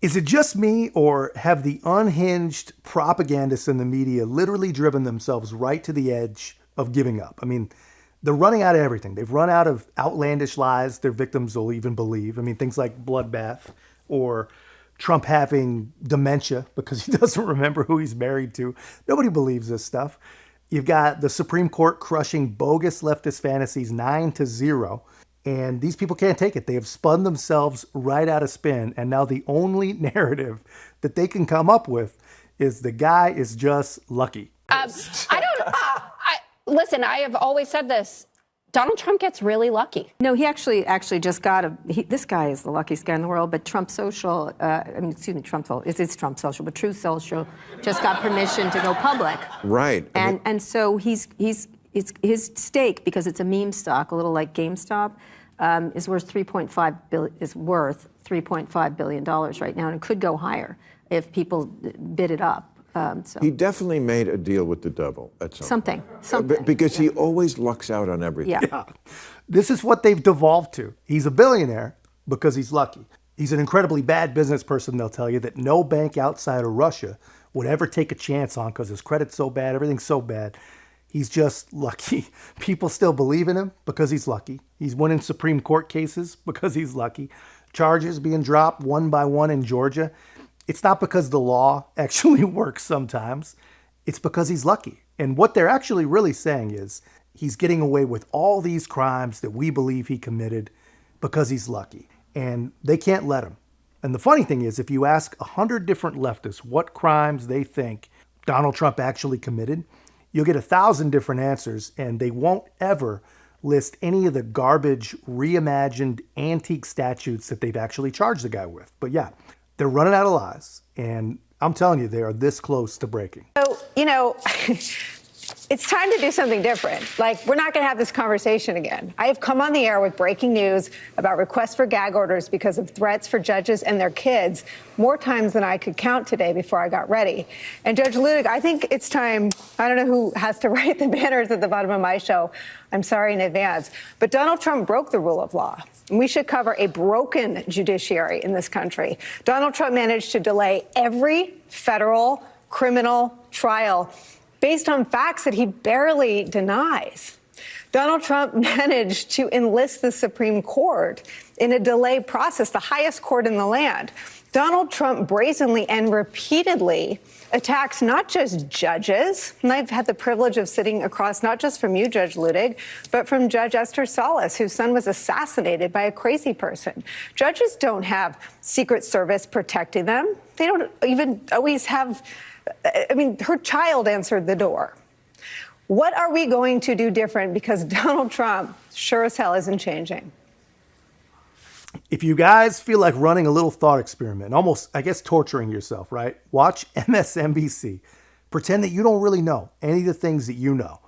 Is it just me, or have the unhinged propagandists in the media literally driven themselves right to the edge of giving up? I mean, they're running out of everything. They've run out of outlandish lies their victims will even believe. I mean, things like bloodbath or Trump having dementia because he doesn't remember who he's married to. Nobody believes this stuff. You've got the Supreme Court crushing bogus leftist fantasies 9-0. And these people can't take it. They have spun themselves right out of spin. And now the only narrative that they can come up with is the guy is just lucky. Listen, I have always said this. Donald Trump gets really lucky. No, he actually just got this guy is the luckiest guy in the world, but Trump Social, Trump Social, it's Trump Social, but Truth Social just got permission to go public. Right. And so his stake, because it's a meme stock, a little like GameStop, is worth $3.5 billion right now, and it could go higher if people bid it up. So. He definitely made a deal with the devil at some Something. Because he always lucks out on everything. Yeah. This is what they've devolved to. He's a billionaire because he's lucky. He's an incredibly bad business person, they'll tell you, that no bank outside of Russia would ever take a chance on because his credit's so bad, everything's so bad. He's just lucky. People still believe in him because he's lucky. He's winning Supreme Court cases because he's lucky. Charges being dropped one by one in Georgia. It's not because the law actually works sometimes. It's because he's lucky. And what they're actually really saying is he's getting away with all these crimes that we believe he committed because he's lucky. And they can't let him. And the funny thing is, if you ask 100 different leftists what crimes they think Donald Trump actually committed, you'll get 1,000 different answers, and they won't ever list any of the garbage, reimagined, antique statutes that they've actually charged the guy with. But yeah, they're running out of lies, and I'm telling you, they are this close to breaking. So, it's time to do something different. Like, we're not going to have this conversation again. I have come on the air with breaking news about requests for gag orders because of threats for judges and their kids more times than I could count today before I got ready. And Judge Ludig, I think it's time, I don't know who has to write the banners at the bottom of my show. I'm sorry in advance. But Donald Trump broke the rule of law. And we should cover a broken judiciary in this country. Donald Trump managed to delay every federal criminal trial based on facts that he barely denies. Donald Trump managed to enlist the Supreme Court in a delay process, the highest court in the land. Donald Trump brazenly and repeatedly attacks not just judges, and I've had the privilege of sitting across not just from you, Judge Ludig, but from Judge Esther Salas, whose son was assassinated by a crazy person. Judges don't have Secret Service protecting them. They don't even always have, her child answered the door. What are we going to do different? Because Donald Trump sure as hell isn't changing. If you guys feel like running a little thought experiment, almost, I guess, torturing yourself, right? Watch MSNBC. Pretend that you don't really know any of the things that you know.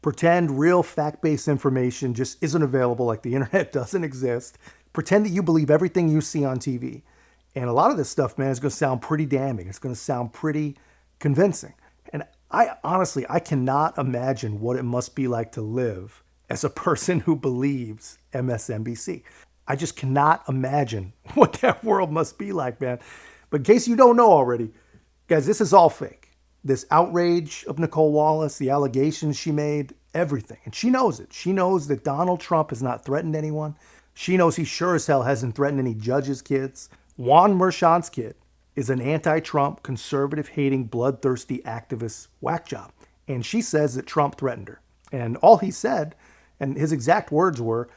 Pretend real fact-based information just isn't available, like the internet doesn't exist. Pretend that you believe everything you see on TV. And a lot of this stuff, man, is going to sound pretty damning. It's going to sound pretty convincing. And I cannot imagine what it must be like to live as a person who believes MSNBC. I just cannot imagine what that world must be like, man. But in case you don't know already, guys, this is all fake. This outrage of Nicole Wallace, the allegations she made, everything. And she knows it. She knows that Donald Trump has not threatened anyone. She knows he sure as hell hasn't threatened any judges' kids. Juan Merchan's kid is an anti-Trump, conservative-hating, bloodthirsty activist whack job. And she says that Trump threatened her. And all he said, and his exact words were,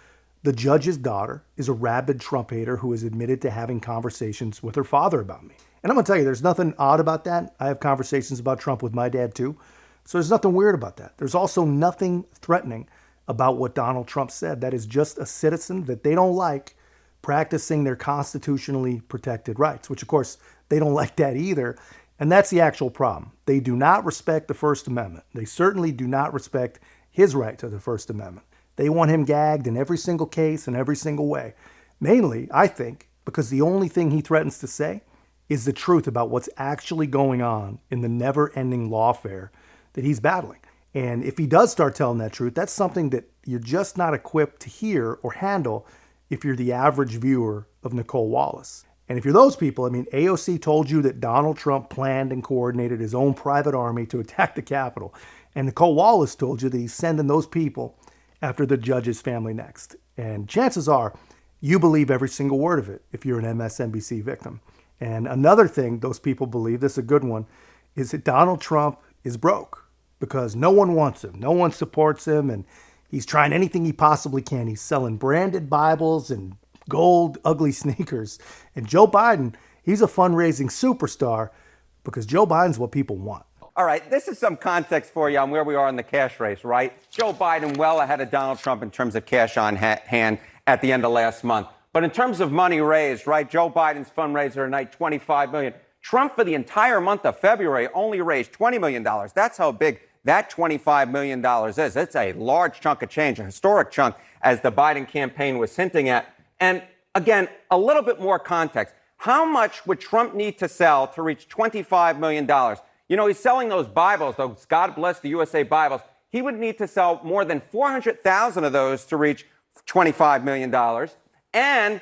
the judge's daughter is a rabid Trump hater who has admitted to having conversations with her father about me. And I'm going to tell you, there's nothing odd about that. I have conversations about Trump with my dad too. So there's nothing weird about that. There's also nothing threatening about what Donald Trump said. That is just a citizen that they don't like practicing their constitutionally protected rights, which of course they don't like that either. And that's the actual problem. They do not respect the First Amendment. They certainly do not respect his right to the First Amendment. They want him gagged in every single case in every single way. Mainly, I think, because the only thing he threatens to say is the truth about what's actually going on in the never-ending lawfare that he's battling. And if he does start telling that truth, that's something that you're just not equipped to hear or handle if you're the average viewer of Nicole Wallace. And if you're those people, I mean, AOC told you that Donald Trump planned and coordinated his own private army to attack the Capitol. And Nicole Wallace told you that he's sending those people after the judge's family next. And chances are you believe every single word of it if you're an MSNBC victim. And another thing those people believe, this is a good one, is that Donald Trump is broke because no one wants him. No one supports him. And he's trying anything he possibly can. He's selling branded Bibles and gold, ugly sneakers. And Joe Biden, he's a fundraising superstar because Joe Biden's what people want. All right, this is some context for you on where we are in the cash race, right? Joe Biden well ahead of Donald Trump in terms of cash on hand at the end of last month. But in terms of money raised, right, Joe Biden's fundraiser tonight, $25 million. Trump for the entire month of February only raised $20 million. That's how big that $25 million is. It's a large chunk of change, a historic chunk, as the Biden campaign was hinting at. And again, a little bit more context. How much would Trump need to sell to reach $25 million? You know, he's selling those Bibles, those God Bless the USA Bibles. He would need to sell more than 400,000 of those to reach $25 million. And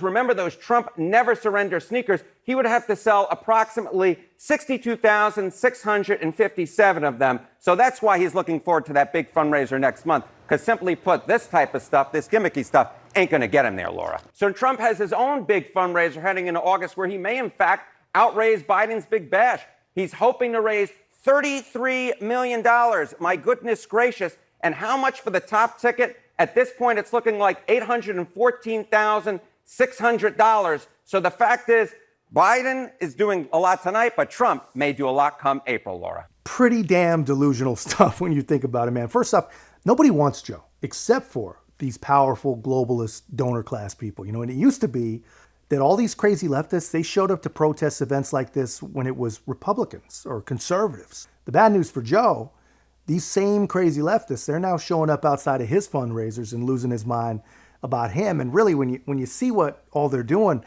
remember those Trump Never Surrender sneakers, he would have to sell approximately 62,657 of them. So that's why he's looking forward to that big fundraiser next month. Because simply put, this type of stuff, this gimmicky stuff, ain't going to get him there, Laura. So Trump has his own big fundraiser heading into August where he may, in fact, outraise Biden's big bash. He's hoping to raise $33 million. My goodness gracious. And how much for the top ticket? At this point, it's looking like $814,600. So the fact is, Biden is doing a lot tonight, but Trump may do a lot come April, Laura. Pretty damn delusional stuff when you think about it, man. First off, nobody wants Joe except for these powerful globalist donor class people. You know, and it used to be that all these crazy leftists, they showed up to protest events like this when it was Republicans or conservatives. The bad news for Joe, these same crazy leftists, they're now showing up outside of his fundraisers and losing his mind about him. And really, when you see what all they're doing,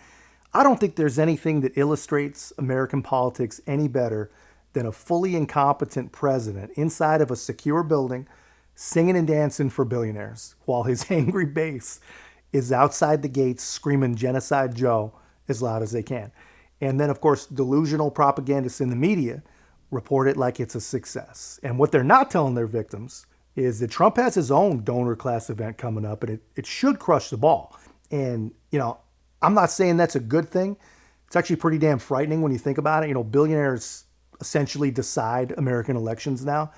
I don't think there's anything that illustrates American politics any better than a fully incompetent president inside of a secure building singing and dancing for billionaires while his angry base is outside the gates screaming Genocide Joe as loud as they can. And then, of course, delusional propagandists in the media report it like it's a success. And what they're not telling their victims is that Trump has his own donor class event coming up, and it should crush the ball. And, you know, I'm not saying that's a good thing. It's actually pretty damn frightening when you think about it. You know, billionaires essentially decide American elections now.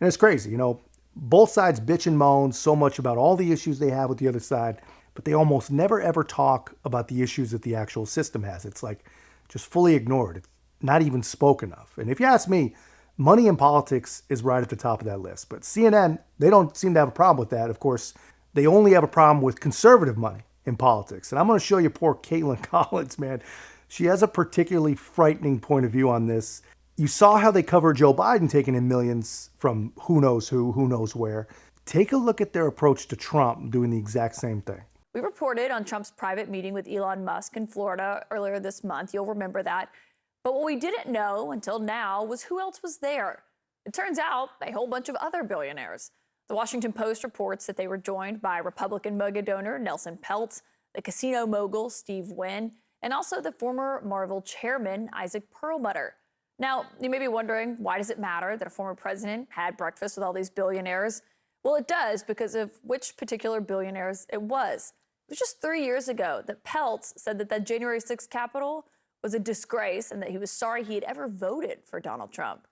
And it's crazy. You know, both sides bitch and moan so much about all the issues they have with the other side, but they almost never ever talk about the issues that the actual system has. It's like just fully ignored. It's not even spoken of. And if you ask me, money in politics is right at the top of that list. But CNN, they don't seem to have a problem with that. Of course, they only have a problem with conservative money in politics. And I'm going to show you poor Caitlin Collins, man. She has a particularly frightening point of view on this. You saw how they cover Joe Biden taking in millions from who knows who knows where. Take a look at their approach to Trump doing the exact same thing. We reported on Trump's private meeting with Elon Musk in Florida earlier this month. You'll remember that. But what we didn't know until now was who else was there. It turns out a whole bunch of other billionaires. The Washington Post reports that they were joined by Republican mega donor Nelson Peltz, the casino mogul Steve Wynn, and also the former Marvel chairman Isaac Perlmutter. Now, you may be wondering, why does it matter that a former president had breakfast with all these billionaires? Well, it does because of which particular billionaires it was. It was just 3 years ago that Peltz said that that January 6th Capitol was a disgrace and that he was sorry he had ever voted for Donald Trump.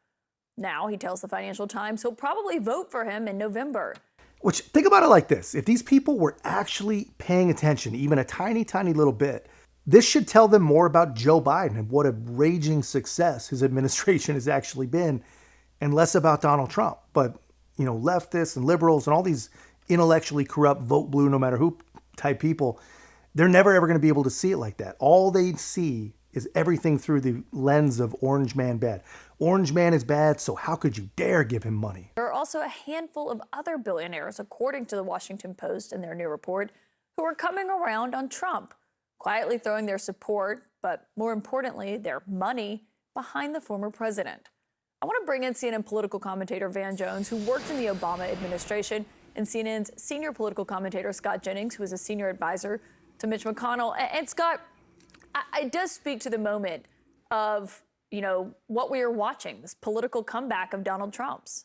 Now, he tells the Financial Times he'll probably vote for him in November. Which, think about it like this. If these people were actually paying attention, even a tiny, tiny little bit, this should tell them more about Joe Biden and what a raging success his administration has actually been, and less about Donald Trump. But, you know, leftists and liberals and all these intellectually corrupt, vote blue no matter who type people, they're never ever going to be able to see it like that. All they see is everything through the lens of Orange Man bad. Orange Man is bad, so how could you dare give him money? There are also a handful of other billionaires, according to the Washington Post in their new report, who are coming around on Trump, quietly throwing their support, but more importantly, their money behind the former president. I want to bring in CNN political commentator Van Jones, who worked in the Obama administration, and CNN's senior political commentator Scott Jennings, who is a senior advisor to Mitch McConnell. And Scott, It does speak to the moment of, what we are watching, this political comeback of Donald Trump's.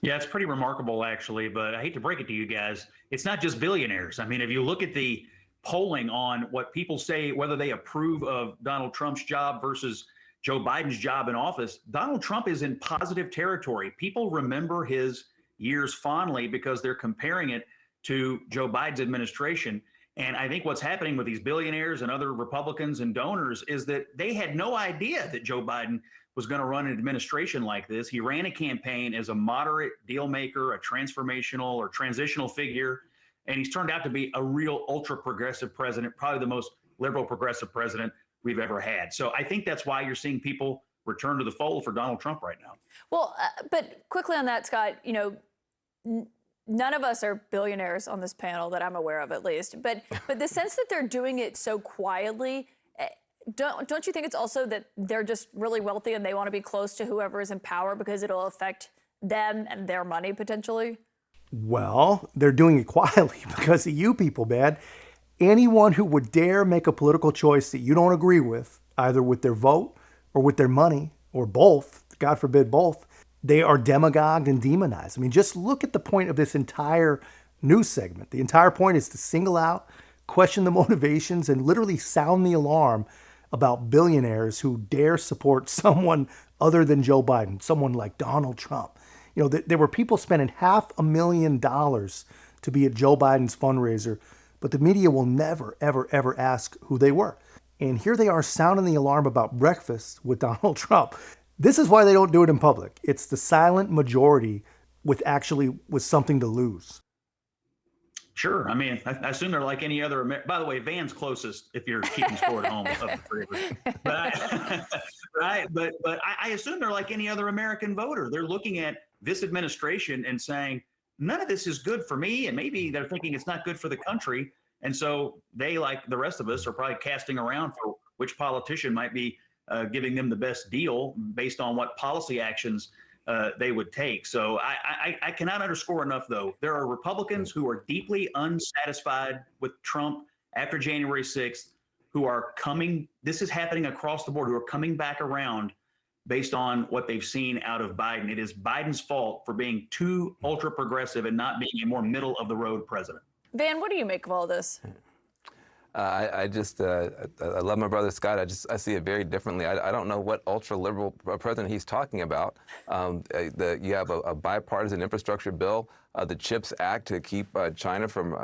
Yeah, it's pretty remarkable, actually. But I hate to break it to you guys. It's not just billionaires. I mean, if you look at the polling on what people say, whether they approve of Donald Trump's job versus Joe Biden's job in office, Donald Trump is in positive territory. People remember his years fondly because they're comparing it to Joe Biden's administration. And I think what's happening with these billionaires and other Republicans and donors is that they had no idea that Joe Biden was going to run an administration like this. He ran a campaign as a moderate deal maker, a transformational or transitional figure, and he's turned out to be a real ultra progressive president, probably the most liberal progressive president we've ever had. So I think that's why you're seeing people return to the fold for Donald Trump right now. Well, but quickly on that, Scott, none of us are billionaires on this panel that I'm aware of, at least. But the sense that they're doing it so quietly, don't you think it's also that they're just really wealthy and they want to be close to whoever is in power because it'll affect them and their money potentially? Well, they're doing it quietly because of you people, man. Anyone who would dare make a political choice that you don't agree with, either with their vote or with their money or both, God forbid both, they are demagogued and demonized. I mean, just look at the point of this entire news segment. The entire point is to single out, question the motivations, and literally sound the alarm about billionaires who dare support someone other than Joe Biden, someone like Donald Trump. There were people spending $500,000 to be at Joe Biden's fundraiser, but the media will never, ever, ever ask who they were. And here they are sounding the alarm about breakfast with Donald Trump. This is why they don't do it in public. It's the silent majority with something to lose. Sure. I mean, I assume they're like any other. By the way, Van's closest if you're keeping score at home of the three of us. But I assume they're like any other American voter. They're looking at this administration and saying, none of this is good for me. And maybe they're thinking it's not good for the country. And so they, like the rest of us, are probably casting around for which politician might be giving them the best deal based on what policy actions they would take. So I cannot underscore enough, though. There are Republicans who are deeply unsatisfied with Trump after January 6th, who are coming, this is happening across the board, who are coming back around based on what they've seen out of Biden. It is Biden's fault for being too ultra progressive and not being a more middle of the road president. Van, what do you make of all this? I love my brother Scott. I see it very differently. I don't know what ultra liberal president he's talking about. You have a bipartisan infrastructure bill, the CHIPS Act to keep China from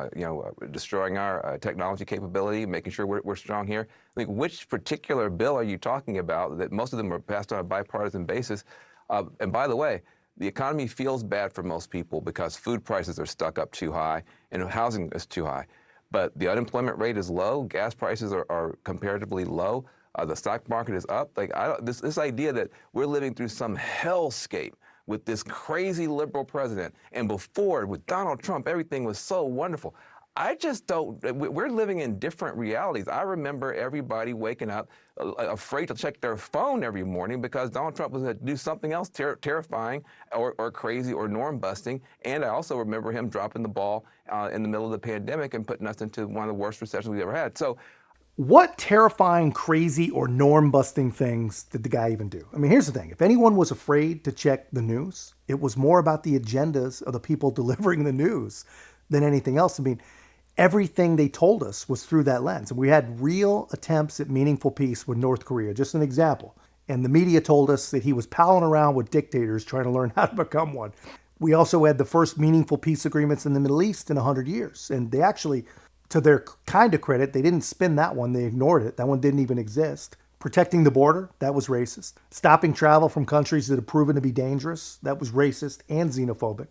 destroying our technology capability, making sure we're strong here. I mean, which particular bill are you talking about? That most of them are passed on a bipartisan basis. And by the way, the economy feels bad for most people because food prices are stuck up too high and housing is too high. But the unemployment rate is low. Gas prices are comparatively low. The stock market is up. This idea that we're living through some hellscape with this crazy liberal president, and before with Donald Trump, everything was so wonderful. I just don't. We're living in different realities. I remember everybody waking up afraid to check their phone every morning because Donald Trump was going to do something else terrifying or crazy or norm busting. And I also remember him dropping the ball in the middle of the pandemic and putting us into one of the worst recessions we've ever had. So, what terrifying, crazy, or norm busting things did the guy even do? I mean, here's the thing. If anyone was afraid to check the news, it was more about the agendas of the people delivering the news than anything else. I mean, everything they told us was through that lens. And we had real attempts at meaningful peace with North Korea, just an example. And the media told us that he was palling around with dictators trying to learn how to become one. We also had the first meaningful peace agreements in the Middle East in 100 years. And they actually, to their kind of credit, they didn't spin that one. They ignored it. That one didn't even exist. Protecting the border, that was racist. Stopping travel from countries that have proven to be dangerous, that was racist and xenophobic.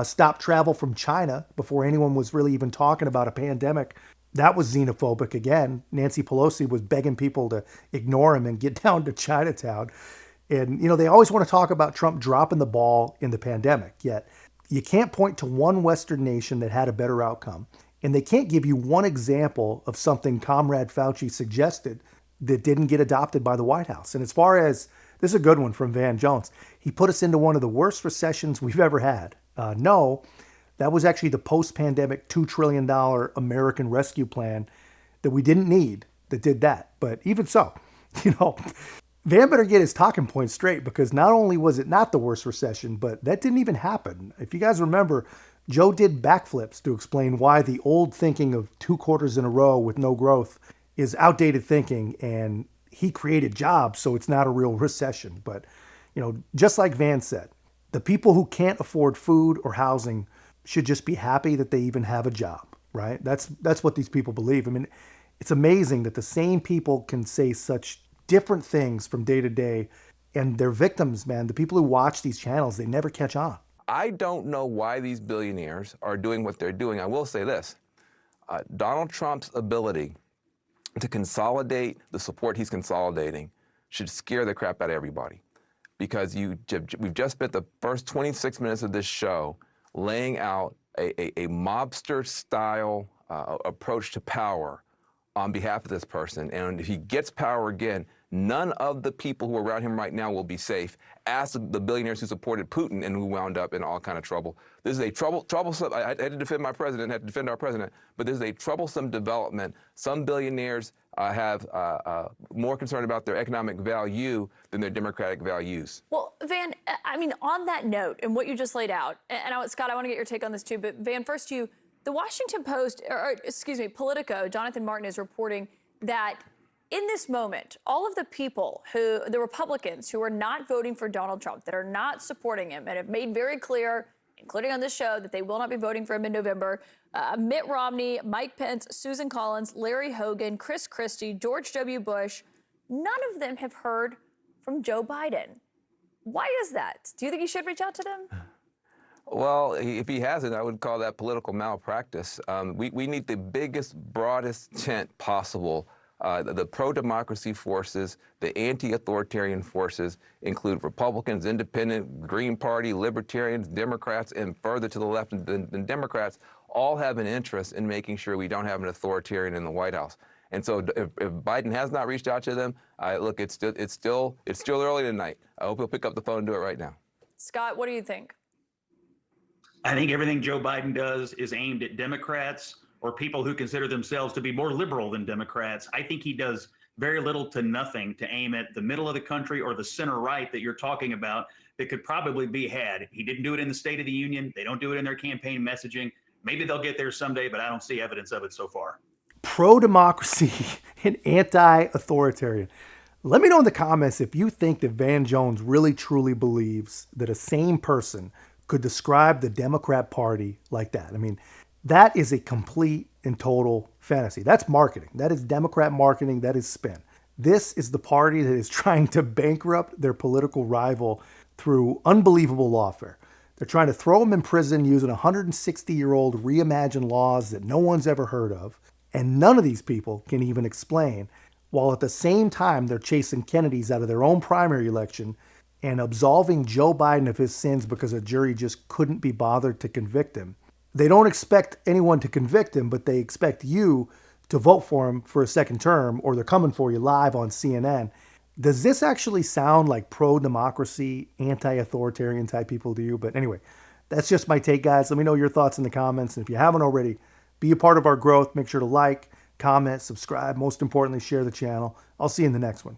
Stop travel from China before anyone was really even talking about a pandemic. That was xenophobic again. Nancy Pelosi was begging people to ignore him and get down to Chinatown. And, they always want to talk about Trump dropping the ball in the pandemic, yet you can't point to one Western nation that had a better outcome. And they can't give you one example of something Comrade Fauci suggested that didn't get adopted by the White House. And as far as, this is a good one from Van Jones, he put us into one of the worst recessions we've ever had. No, that was actually the post-pandemic $2 trillion American rescue plan that we didn't need, that did that. But even so, you know, Van better get his talking points straight, because not only was it not the worst recession, but that didn't even happen. If you guys remember, Joe did backflips to explain why the old thinking of 2 quarters in a row with no growth is outdated thinking, and he created jobs, so it's not a real recession. But, you know, just like Van said, the people who can't afford food or housing should just be happy that they even have a job, right? That's what these people believe. I mean, it's amazing that the same people can say such different things from day to day, and they're victims, man. The people who watch these channels, they never catch on. I don't know why these billionaires are doing what they're doing. I will say this. Donald Trump's ability to consolidate the support he's consolidating should scare the crap out of everybody, because we've just spent the first 26 minutes of this show laying out a mobster-style approach to power on behalf of this person. And if he gets power again, none of the people who are around him right now will be safe. Ask the billionaires who supported Putin and who wound up in all kind of trouble. This is a troublesome, I had to defend my president, had to defend our president, but this is a troublesome development. Some billionaires have more concern about their economic value than their democratic values. Well, Van, I mean, on that note and what you just laid out, and Scott, I want to get your take on this too, but Van, first you, the Washington Post, or excuse me, Politico, Jonathan Martin is reporting that in this moment, all of the people the Republicans who are not voting for Donald Trump, that are not supporting him, and have made very clear, including on this show, that they will not be voting for him in November, Mitt Romney, Mike Pence, Susan Collins, Larry Hogan, Chris Christie, George W. Bush, none of them have heard from Joe Biden. Why is that? Do you think he should reach out to them? Well, if he hasn't, I would call that political malpractice. We need the biggest, broadest tent possible. The pro-democracy forces, the anti-authoritarian forces include Republicans, Independent, Green Party, Libertarians, Democrats, and further to the left than Democrats, all have an interest in making sure we don't have an authoritarian in the White House. And so if Biden has not reached out to them, look, it's still early tonight. I hope he'll pick up the phone and do it right now. Scott, what do you think? I think everything Joe Biden does is aimed at Democrats or people who consider themselves to be more liberal than Democrats. I think he does very little to nothing to aim at the middle of the country or the center right that you're talking about that could probably be had. He didn't do it in the State of the Union. They don't do it in their campaign messaging. Maybe they'll get there someday, but I don't see evidence of it so far. Pro-democracy and anti-authoritarian. Let me know in the comments if you think that Van Jones really truly believes that a sane person could describe the Democrat Party like that. I mean, that is a complete and total fantasy. That's marketing. That is Democrat marketing. That is spin. This is the party that is trying to bankrupt their political rival through unbelievable lawfare. They're trying to throw him in prison using 160-year-old reimagined laws that no one's ever heard of. And none of these people can even explain, while at the same time they're chasing Kennedys out of their own primary election and absolving Joe Biden of his sins because a jury just couldn't be bothered to convict him. They don't expect anyone to convict him, but they expect you to vote for him for a second term, or they're coming for you live on CNN. Does this actually sound like pro-democracy, anti-authoritarian type people to you? But anyway, that's just my take, guys. Let me know your thoughts in the comments. And if you haven't already, be a part of our growth. Make sure to like, comment, subscribe. Most importantly, share the channel. I'll see you in the next one.